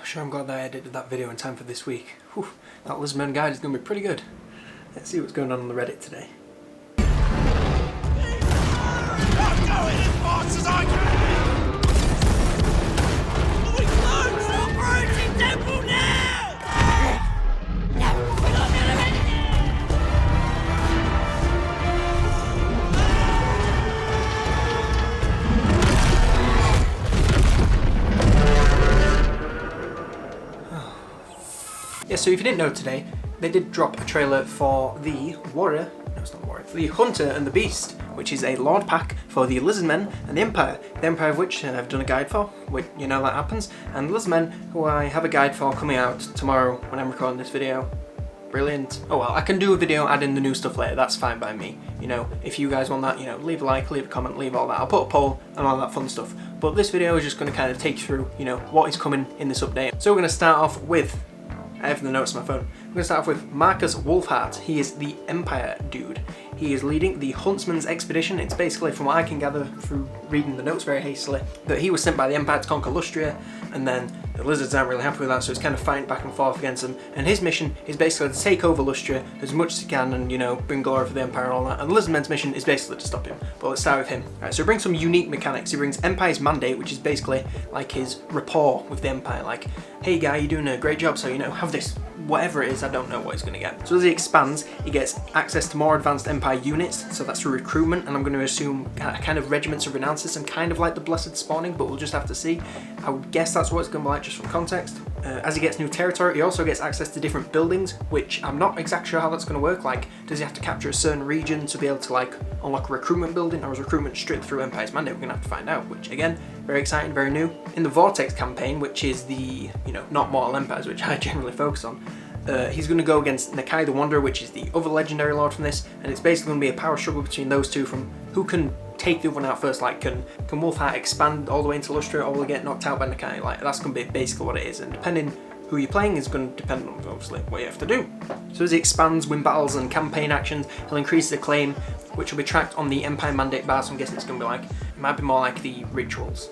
sure I'm glad that I edited that video in time for this week. Whew, that Lizardman guide is going to be pretty good. Let's see what's going on the Reddit today. I'm going as fast as I can! We close the Operating Temple now! We're not gonna make it! Yeah, so if you didn't know today, they did drop a trailer for the Warrior, no it's not Warrior, the Hunter and the Beast, which is a Lord pack for the Lizardmen and the Empire. The Empire of which I've done a guide for, which you know that happens, and the Lizardmen, who I have a guide for coming out tomorrow when I'm recording this video. Brilliant. Oh well, I can do a video adding the new stuff later, that's fine by me. You know, if you guys want that, you know, leave a like, leave a comment, leave all that. I'll put a poll and all that fun stuff. But this video is just going to kind of take you through, you know, what is coming in this update. So we're going to start off with, I have the notes on my phone. We're going to start off with Marcus Wolfhart. He is the Empire dude. He is leading the Huntsman's expedition. It's basically, from what I can gather through reading the notes very hastily, that he was sent by the Empire to conquer Lustria, and then the Lizards aren't really happy with that, so it's kind of fighting back and forth against them. And his mission is basically to take over Lustria as much as he can and, you know, bring glory for the Empire and all that. And the Lizardman's mission is basically to stop him. But let's start with him. Alright, so he brings some unique mechanics. He brings Empire's Mandate, which is basically like his rapport with the Empire. Like, hey guy, you're doing a great job, so, you know, have this. Whatever it is, I don't know what he's going to get. So as he expands, he gets access to more advanced Empire units, so that's through recruitment, and I'm going to assume kind of regiments of renowned system, kind of like the Blessed Spawning, but we'll just have to see. I would guess that's what it's going to be like just from context. As he gets new territory, he also gets access to different buildings, which I'm not exactly sure how that's going to work. Like, does he have to capture a certain region to be able to, like, unlock a recruitment building, or is recruitment straight through Empire's Mandate? We're going to have to find out, which, again, very exciting, very new. In the Vortex campaign, which is the, you know, not Mortal Empires, which I generally focus on, he's going to go against Nakai the Wanderer, which is the other legendary lord from this, and it's basically going to be a power struggle between those two from who can take the other one out first. Like, can Wolfhart expand all the way into Lustria, or will he get knocked out by Nakai? Like, that's going to be basically what it is, and depending who you're playing is going to depend on, obviously, what you have to do. So as he expands, win battles and campaign actions, he'll increase the claim, which will be tracked on the Empire Mandate bar, so I'm guessing it's going to be like, it might be more like the rituals.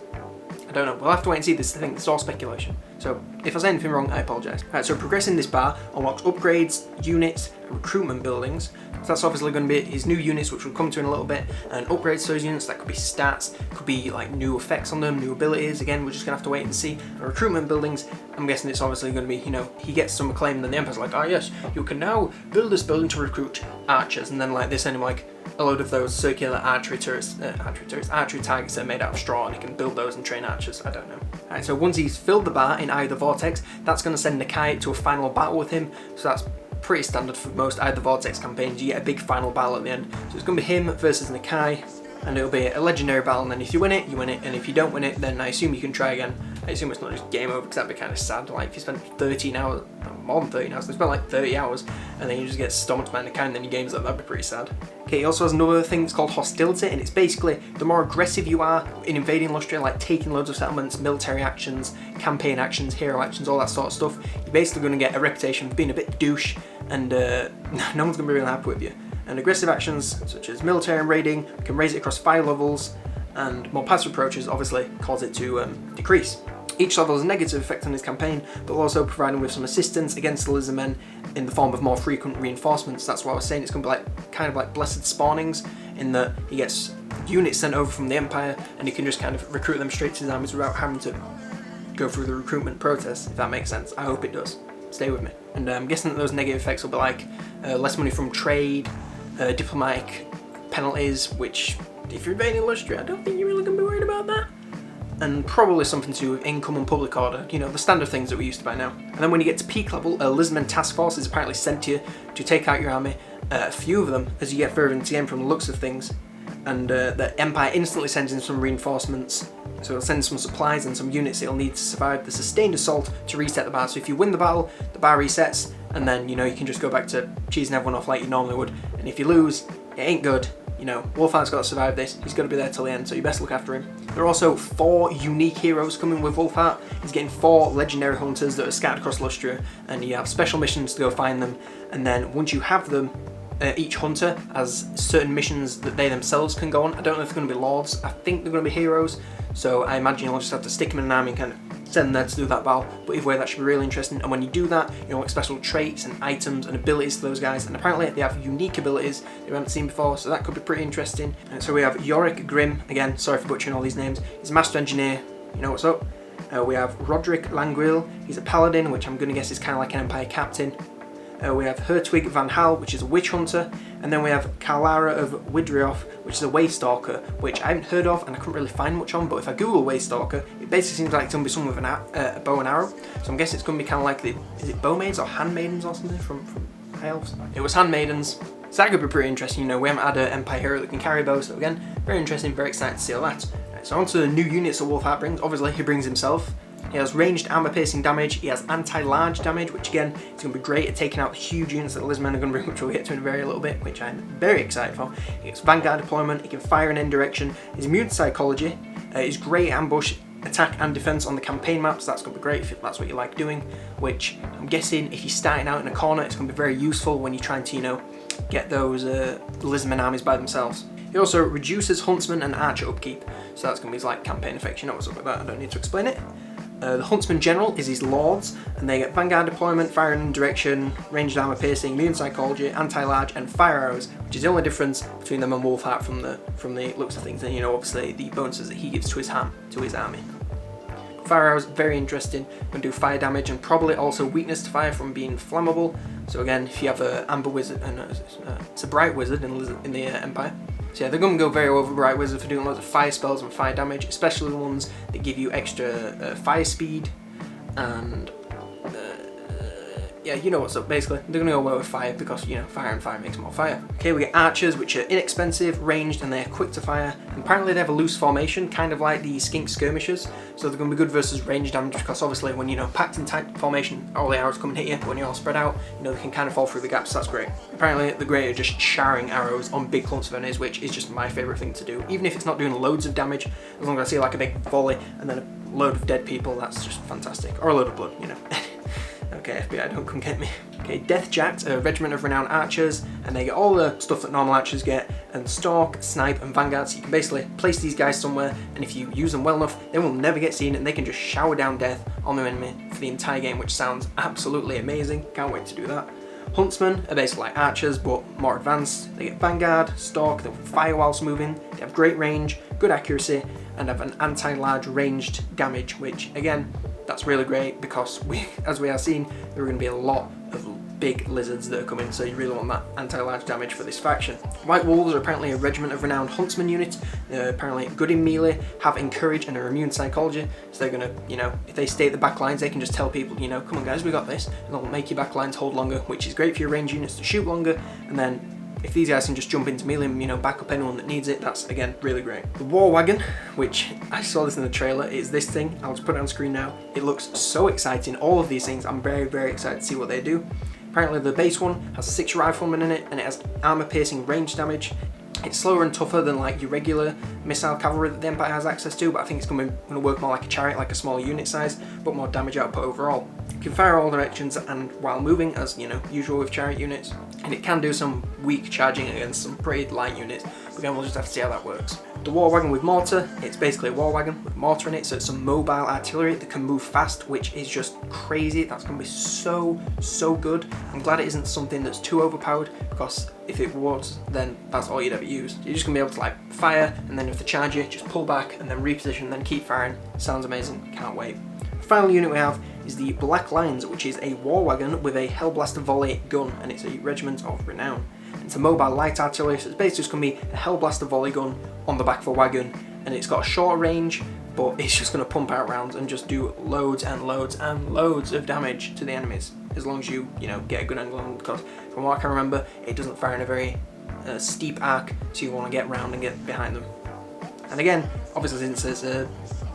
I don't know, we'll have to wait and see. This thing, it's all speculation. So if I say anything wrong, I apologise. Alright, so progressing this bar unlocks upgrades, units, and recruitment buildings. So that's obviously going to be his new units, which we'll come to in a little bit, and upgrades to those units. That could be stats, could be like new effects on them, new abilities. Again, we're just going to have to wait and see. And recruitment buildings, I'm guessing it's obviously going to be, you know, he gets some acclaim, and then the Empire's like, oh yes, you can now build this building to recruit archers, and then like they send him like a load of those circular archery targets that are made out of straw, and he can build those and train archers. I don't know. Alright, so once he's filled the bar in either Vortex, that's going to send Nakai to a final battle with him. So that's pretty standard for most either Vortex campaigns. You get a big final battle at the end. So it's going to be him versus Nakai, and it'll be a legendary battle, and then if you win it, you win it, and if you don't win it, then I assume you can try again. I assume it's not just game over, because that'd be kind of sad. Like, if you spend 13 hours, more than 13 hours, they spend like 30 hours, and then you just get stomped by Nakai, and then your game's up, that'd be pretty sad. Okay, he also has another thing that's called hostility, and it's basically the more aggressive you are in invading Lustria, like taking loads of settlements, military actions, campaign actions, hero actions, all that sort of stuff, you're basically going to get a reputation for being a bit douche, and no one's going to be really happy with you. And aggressive actions, such as military and raiding, can raise it across 5 levels, and more passive approaches obviously cause it to decrease. Each level has a negative effect on his campaign, but will also provide him with some assistance against the Lizardmen in the form of more frequent reinforcements. That's what I was saying, it's going to be like kind of like Blessed Spawnings, in that he gets units sent over from the Empire, and he can just kind of recruit them straight to his armies without having to go through the recruitment process, if that makes sense. I hope it does. Stay with me. And I'm guessing that those negative effects will be like less money from trade, diplomatic penalties, which, if you're invading Lustria, I don't think you're really going to be worried about that. And probably something to do with income and public order, you know, the standard things that we're used to by now. And then when you get to peak level, a Lizardman task force is apparently sent to you to take out your army, a few of them, as you get further into the game from the looks of things. And the Empire instantly sends in some reinforcements, so it'll send some supplies and some units it'll need to survive the sustained assault to reset the bar. So if you win the battle, the bar resets, and then, you know, you can just go back to cheesing everyone off like you normally would. And if you lose, it ain't good. You know, Wolfhart's got to survive this, he's got to be there till the end, so you best look after him. There are also 4 unique heroes coming with Wolfhart. He's getting 4 legendary hunters that are scattered across Lustria, and you have special missions to go find them, and then once you have them, each hunter has certain missions that they themselves can go on. I don't know if they're going to be lords, I think they're going to be heroes, so I imagine you'll just have to stick them in an army and kind of send them there to do that battle. But either way, that should be really interesting. And when you do that, you know, like special traits and items and abilities to those guys. And apparently they have unique abilities that we haven't seen before, so that could be pretty interesting. And so we have Yorick Grimm, again, sorry for butchering all these names. He's a master engineer, you know what's up. We have Roderick Languil, he's a paladin, which I'm going to guess is kind of like an Empire captain. We have Hertwig van Hal, which is a witch hunter, and then we have Kalara of Widrioth, which is a Waystalker, which I haven't heard of and I couldn't really find much on, but if I Google Waystalker, it basically seems like it's going to be someone with a bow and arrow, so I'm guessing it's going to be kind of like is it bowmaids or handmaidens or something from High Elves? It was handmaidens, so that could be pretty interesting. You know, we haven't had an Empire hero that can carry bows, so again, very interesting, very excited to see all that. Right, so on to the new units that Wolfheart brings. Obviously, he brings himself. He has ranged armor piercing damage, he has anti-large damage, which again is going to be great at taking out huge units that the Lizardmen are going to bring, which we'll get to in a very little bit, which I'm very excited for. He gets vanguard deployment, he can fire in any direction, he's immune to psychology, he's great at ambush, attack and defense on the campaign maps. That's going to be great if that's what you like doing, which I'm guessing if you're starting out in a corner, it's going to be very useful when you're trying to, you know, get those Lizardmen armies by themselves. He also reduces Huntsman and Archer upkeep, so that's going to be his like campaign effect. You know what's up with that, I don't need to explain it. The Huntsman General is his lords, and they get vanguard deployment, firing in direction, ranged armor piercing, immune psychology, anti-large, and fire arrows, which is the only difference between them and Wolfheart from the looks of things. And you know, obviously the bonuses that he gives to his army. Fire arrows, very interesting. Can do fire damage and probably also weakness to fire from being flammable. So again, if you have an amber wizard, it's a bright wizard in the Empire. So yeah, they're going to go very over Bright Wizard for doing lots of fire spells and fire damage, especially the ones that give you extra fire speed and yeah, you know what's up. Basically, they're going to go well with fire because, you know, fire and fire makes more fire. Okay, we get archers, which are inexpensive, ranged, and they're quick to fire. And apparently they have a loose formation, kind of like the skink skirmishers. So they're going to be good versus range damage because obviously when, you know, packed in tight formation, all the arrows come and hit you. But when you're all spread out, you know, they can kind of fall through the gaps. So that's great. Apparently they're great at just showering arrows on big clumps of enemies, which is just my favourite thing to do. Even if it's not doing loads of damage, as long as I see like a big volley and then a load of dead people, that's just fantastic. Or a load of blood, you know. Okay, FBI, don't come get me. Okay, Death Jacked, a regiment of renowned archers, and they get all the stuff that normal archers get, and Stalk, Snipe, and Vanguard, so you can basically place these guys somewhere, and if you use them well enough, they will never get seen, and they can just shower down death on their enemy for the entire game, which sounds absolutely amazing. Can't wait to do that. Huntsmen are basically like archers, but more advanced. They get Vanguard, Stalk, they fire whilst moving, they have great range, good accuracy, and have an anti-large ranged damage, which, again, that's really great because as we are seeing, there are going to be a lot of big lizards that are coming, so you really want that anti-large damage for this faction. White Wolves are apparently a regiment of renowned huntsman unit. They're apparently good in melee, have encourage and are immune to psychology, so they're going to, you know, if they stay at the back lines, they can just tell people, you know, come on guys, we got this, and they'll make your back lines hold longer, which is great for your range units to shoot longer, and then if these guys can just jump into melee and, you know, back up anyone that needs it, that's, again, really great. The War Wagon, which I saw this in the trailer, is this thing. I'll just put it on screen now. It looks so exciting. All of these things, I'm very, very excited to see what they do. Apparently the base one has 6 riflemen in it, and it has armor-piercing range damage. It's slower and tougher than like your regular missile cavalry that the Empire has access to, but I think it's going to work more like a chariot, like a smaller unit size, but more damage output overall. It can fire all directions and while moving, as you know, usual with chariot units, and it can do some weak charging against some pretty light units, but again we'll just have to see how that works. The War Wagon with mortar, it's basically a war wagon with mortar in it, so it's some mobile artillery that can move fast, which is just crazy. That's going to be so good. I'm glad it isn't something that's too overpowered, because if it was, then that's all you'd ever use. You're just going to be able to like fire, and then if they charge you, just pull back and then reposition and then keep firing. Sounds amazing, can't wait. The final unit we have is the Black Lions, which is a war wagon with a Hellblaster volley gun, and it's a regiment of renown. It's a mobile light artillery, so it's basically just going to be a Hellblaster volley gun on the back of a wagon, and it's got a short range, but it's just going to pump out rounds and just do loads and loads and loads of damage to the enemies, as long as you know, get a good angle on them, because from what I can remember, it doesn't fire in a very steep arc, so you want to get round and get behind them. And again, obviously since it's an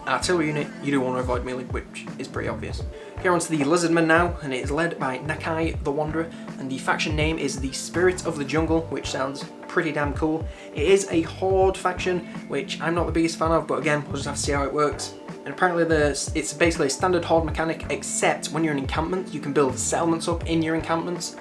artillery unit, you do want to avoid melee, which is pretty obvious. Here on to the Lizardman now, and it is led by Nakai the Wanderer, and the faction name is the Spirit of the Jungle, which sounds pretty damn cool. It is a horde faction, which I'm not the biggest fan of, but again, we'll just have to see how it works. And apparently it's basically a standard horde mechanic, except when you're in encampment, you can build settlements up in your encampments,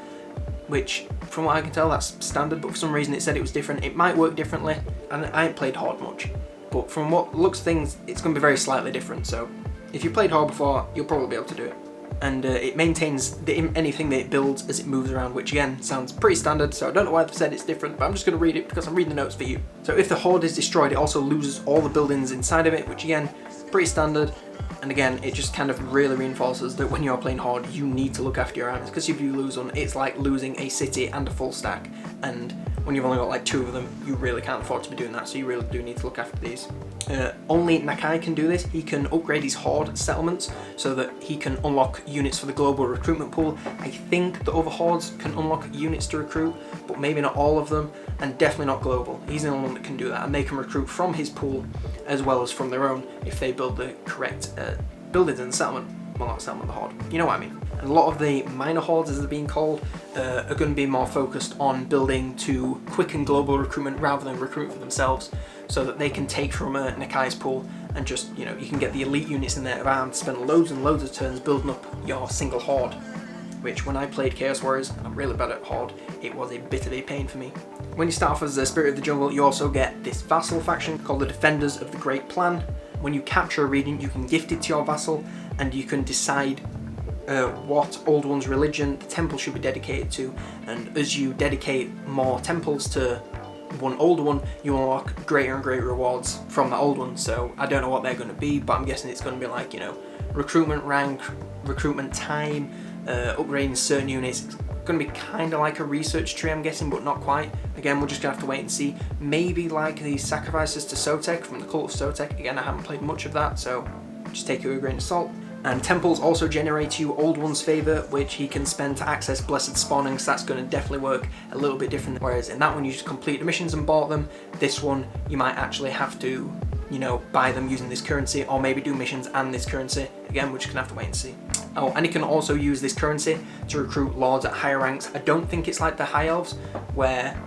which from what I can tell, that's standard, but for some reason it said it was different. It might work differently, and I ain't played horde much. but from what looks things, it's going to be very slightly different. So if you played Horde before, you'll probably be able to do it. And it maintains anything that it builds as it moves around, which again sounds pretty standard, so I don't know why they've said it's different, but I'm just going to read it because I'm reading the notes for you. So if the Horde is destroyed, it also loses all the buildings inside of it, which again, pretty standard. And again, it just kind of really reinforces that when you're playing Horde, you need to look after your armies, because if you lose one, it's like losing a city and a full stack, and when you've only got like 2 of them, you really can't afford to be doing that, so you really do need to look after these. Only Nakai can do this. He can upgrade his Horde settlements so that he can unlock units for the global recruitment pool. I think the other Hordes can unlock units to recruit, but maybe not all of them, and definitely not global. He's the only one that can do that, and they can recruit from his pool as well as from their own if they build the correct buildings in the settlement. Well, not settlement, the Horde. You know what I mean. And a lot of the minor Hordes, as they're being called, are going to be more focused on building to quicken global recruitment rather than recruit for themselves, so that they can take from Nakai's pool and just, you know, you can get the elite units in there around, spend loads and loads of turns building up your single Horde, which when I played Chaos Warriors, and I'm really bad at Horde, it was a bit of a pain for me. When you start off as the Spirit of the Jungle, you also get this vassal faction called the Defenders of the Great Plan. When you capture a region, you can gift it to your vassal, and you can decide what Old One's religion the temple should be dedicated to, and as you dedicate more temples to one Old One, you unlock greater and greater rewards from the Old One. So I don't know what they're going to be, but I'm guessing it's going to be like, you know, recruitment rank, recruitment time, upgrading certain units. It's going to be kind of like a research tree, I'm guessing, but not quite. Again, we're just going to have to wait and see. Maybe like the sacrifices to Sotek from the Cult of Sotek. Again, I haven't played much of that, so just take it with a grain of salt. And temples also generate you Old One's favour, which he can spend to access blessed spawning, so that's going to definitely work a little bit different. Whereas in that one you just complete the missions and bought them. This one you might actually have to, you know, buy them using this currency, or maybe do missions and this currency. Again, we're just going to have to wait and see. Oh, and you can also use this currency to recruit lords at higher ranks. I don't think it's like the High Elves, where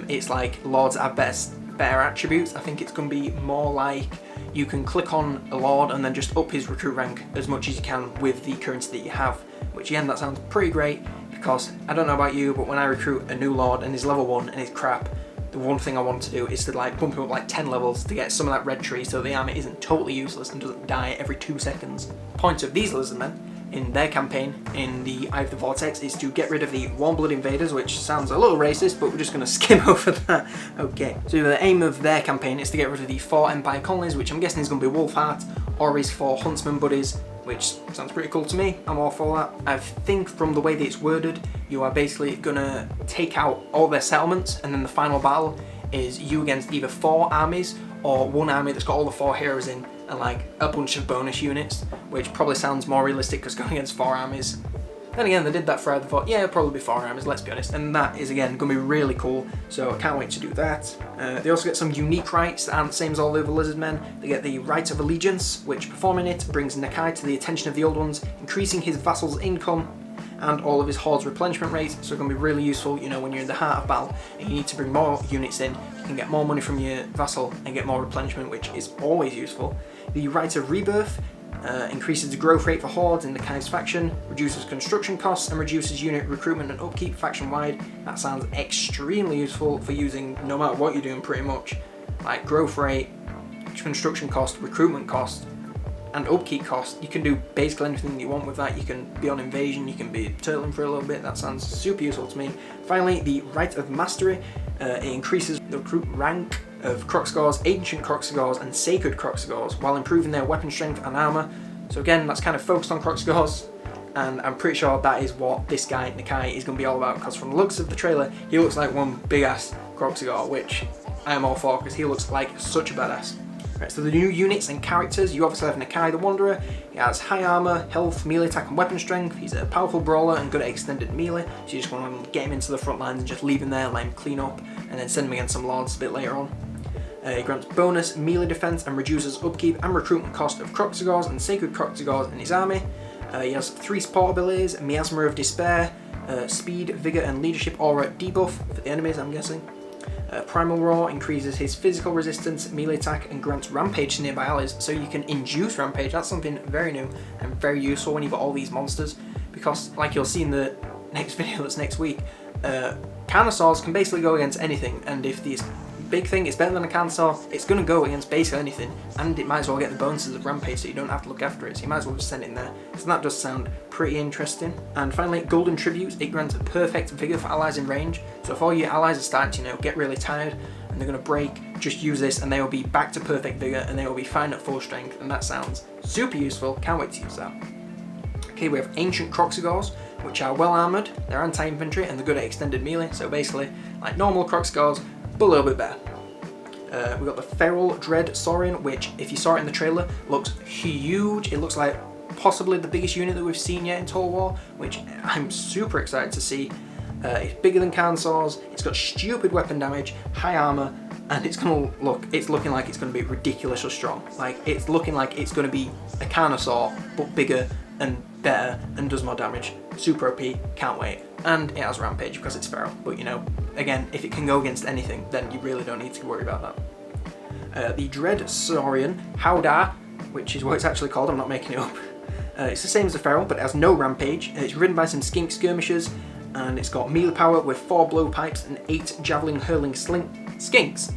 it's like lords have better attributes. I think it's going to be more like you can click on a lord and then just up his recruit rank as much as you can with the currency that you have, which again, that sounds pretty great, because I don't know about you, but when I recruit a new lord and he's level 1 and he's crap, the one thing I want to do is to like bump him up like 10 levels to get some of that red tree so the army isn't totally useless and doesn't die every 2 seconds. The point of these Lizardmen in their campaign in the Eye of the Vortex is to get rid of the Warm Blood Invaders, which sounds a little racist, but we're just going to skim over that. Okay, so the aim of their campaign is to get rid of the 4 Empire colonies, which I'm guessing is going to be Wolfheart, or his 4 Huntsman buddies, which sounds pretty cool to me. I'm all for that. I think from the way that it's worded, you are basically going to take out all their settlements, and then the final battle is you against either 4 armies or 1 army that's got all the 4 heroes in, and like a bunch of bonus units, which probably sounds more realistic because going against 4 armies. Then again, they did that for Eye of the Vortex. Yeah, it'll probably be 4 armies, let's be honest. And that is again going to be really cool, so I can't wait to do that. They also get some unique rights that aren't the same as all the other Lizardmen. They get the Right of Allegiance, which performing it brings Nakai to the attention of the Old Ones, increasing his vassals' income and all of his Horde's replenishment rates, so it's going to be really useful, you know, when you're in the heart of battle and you need to bring more units in, you can get more money from your vassal and get more replenishment, which is always useful. The Right of Rebirth increases the growth rate for Hordes in the Kai's faction, reduces construction costs, and reduces unit recruitment and upkeep faction-wide. That sounds extremely useful for using no matter what you're doing pretty much. Like growth rate, construction cost, recruitment cost, and upkeep cost. You can do basically anything you want with that. You can be on invasion, you can be turtling for a little bit. That sounds super useful to me. Finally, the Right of Mastery. It increases the recruit rank of Kroxigors, Ancient Kroxigors, and Sacred Kroxigors while improving their weapon strength and armor. So again, that's kind of focused on Kroxigors, and I'm pretty sure that is what this guy, Nakai, is going to be all about, because from the looks of the trailer, he looks like one big ass Kroxigor, which I am all for because he looks like such a badass. Right, so the new units and characters, you obviously have Nakai the Wanderer. He has high armor, health, melee attack, and weapon strength. He's a powerful brawler and good at extended melee, so you just want to get him into the front lines and just leave him there, let him clean up, and then send him against some lords a bit later on. He grants bonus melee defense and reduces upkeep and recruitment cost of Kroxigors and Sacred Kroxigors in his army. He has 3 support abilities: Miasma of Despair, Speed, Vigor, and Leadership Aura debuff for the enemies, I'm guessing. Primal Roar increases his physical resistance, melee attack, and grants Rampage to nearby allies, so you can induce Rampage. That's something very new and very useful when you've got all these monsters, because like you'll see in the next video that's next week, Carnosaurs can basically go against anything, and if these big thing, it's better than a Cancer. It's going to go against basically anything, and it might as well get the bonuses of Rampage, so you don't have to look after it, so you might as well just send it in there. So that does sound pretty interesting. And finally, Golden Tribute. It grants a perfect vigor for allies in range, so if all your allies are starting to, get really tired and they're going to break, just use this and they will be back to perfect vigor and they will be fine at full strength, and that sounds super useful. Can't wait to use that. Okay, we have Ancient Croxigors, which are well armoured, they're anti-infantry, and they're good at extended melee, so basically like normal Croxigors, but a little bit better. We've got the Feral Dread Saurian, which, if you saw it in the trailer, looks huge. It looks like possibly the biggest unit that we've seen yet in Total War, which I'm super excited to see. It's bigger than Cansors, it's got stupid weapon damage, high armour, and it's looking like it's going to be ridiculously strong. Like, it's looking like it's going to be a Carnosaur, but bigger and better and does more damage. Super OP, can't wait. And it has Rampage because it's feral, but again, if it can go against anything, then you really don't need to worry about that. The Dread Saurian Howdah, which is what it's actually called, I'm not making it up. It's the same as the feral, but it has no Rampage. It's ridden by some skink skirmishers, and it's got melee power with 4 blowpipes and 8 javelin hurling skinks,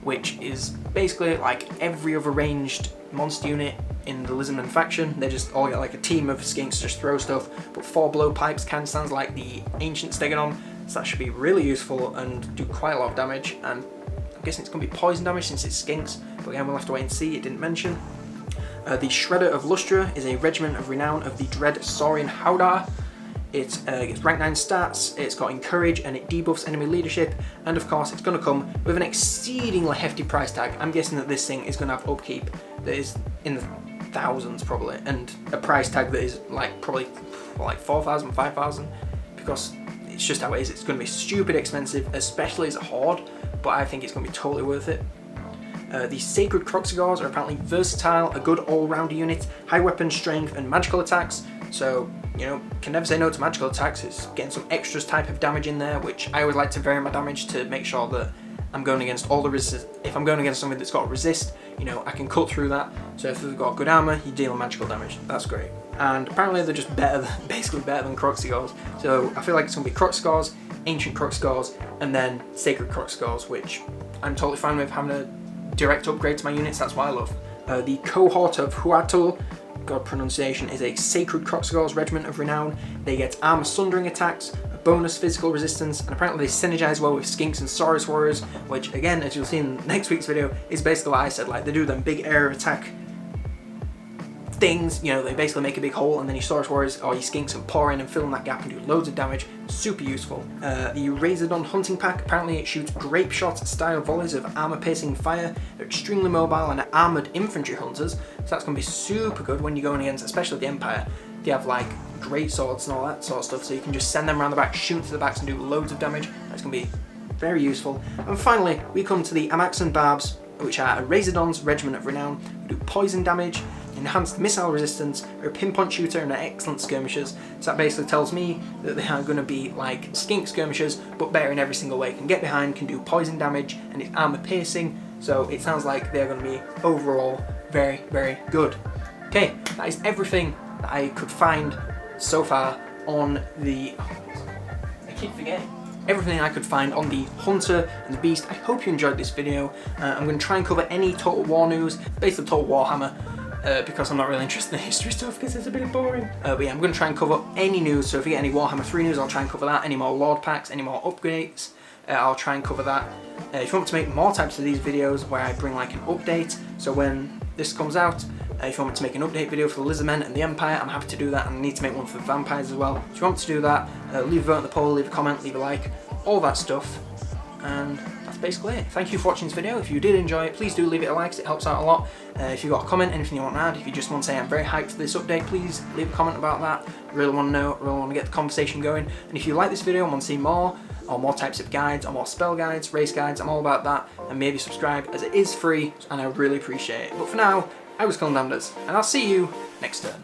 which is basically like every other ranged monster unit in the Lizardman faction. They just all got like a team of skinks just throw stuff, but 4 blowpipes kind of sounds like the ancient Stegodon, so that should be really useful and do quite a lot of damage. And I'm guessing it's going to be poison damage since it's skinks, but again, we'll have to wait and see. It didn't mention. The Shredder of Lustra is a regiment of renown of the Dread Saurian Howdah. It gets rank 9 stats, it's got Encourage, and it debuffs enemy leadership, and of course it's going to come with an exceedingly hefty price tag. I'm guessing that this thing is going to have upkeep that is in the thousands probably, and a price tag that is like probably like 4,000, 5,000, because it's just how it is. It's going to be stupid expensive, especially as a horde, but I think it's going to be totally worth it. The Sacred Croxigors are apparently versatile, a good all-round unit, high weapon strength and magical attacks, so can never say no to magical attacks. It's getting some extras type of damage in there, which I always like to vary my damage to make sure that I'm going against all the resist. If I'm going against something that's got resist, I can cut through that. So if they've got good armor, you deal magical damage. That's great. And apparently they're just basically better than Croxigors. So I feel like it's going to be Croxigors, Ancient Croxigors, and then Sacred Croxigors, which I'm totally fine with having a direct upgrade to my units. That's what I love. The Cohort of Huatul, God pronunciation, is a Sacred Croxigors regiment of renown. They get armor sundering attacks, a bonus physical resistance, and apparently they synergize well with Skinks and Saurus warriors, which again, as you'll see in next week's video, is basically what I said. Like, they do them big area attack things, they basically make a big hole, and then your Saurus warriors or your Skinks can pour in and fill in that gap and do loads of damage. Super useful. The Razordon hunting pack, apparently it shoots grape shot style volleys of armor piercing fire. They're extremely mobile and are armored infantry hunters, so that's going to be super good when you're going against, especially the Empire. They have like great swords and all that sort of stuff, so you can just send them around the back, shoot to the backs and do loads of damage. That's going to be very useful. And finally, we come to the Amaxan Barbs, which are a Razordon's regiment of renown, who do poison damage, enhanced missile resistance, are a pinpoint shooter, and are excellent skirmishers. So that basically tells me that they are going to be like skink skirmishers, but better in every single way. Can get behind, can do poison damage, and it's armor piercing. So it sounds like they're going to be overall very, very good. Okay, that is everything that I could find so far on the... I keep forgetting. Everything I could find on the Hunter and the Beast. I hope you enjoyed this video. I'm going to try and cover any Total War news, basically Total Warhammer, because I'm not really interested in the history stuff because it's a bit boring. But yeah, I'm going to try and cover any news, so if you get any Warhammer 3 news, I'll try and cover that. Any more Lord packs, any more upgrades, I'll try and cover that. If you want me to make more types of these videos where I bring like an update, so when this comes out, if you want me to make an update video for the Lizardmen and the Empire, I'm happy to do that, and I need to make one for the Vampires as well. If you want to do that, leave a vote in the poll, leave a comment, leave a like, all that stuff. And that's basically it. Thank you for watching this video. If you did enjoy it, please do leave it a like, 'cause it helps out a lot. If you've got a comment, anything you want to add, if you just want to say I'm very hyped for this update, please leave a comment about that. I really want to know, really want to get the conversation going. And if you like this video and want to see more, or more types of guides, or more spell guides, race guides, I'm all about that. And maybe subscribe, as it is free, and I would really appreciate it. But for now, I was COLONELDAMNEDERS, and I'll see you next turn.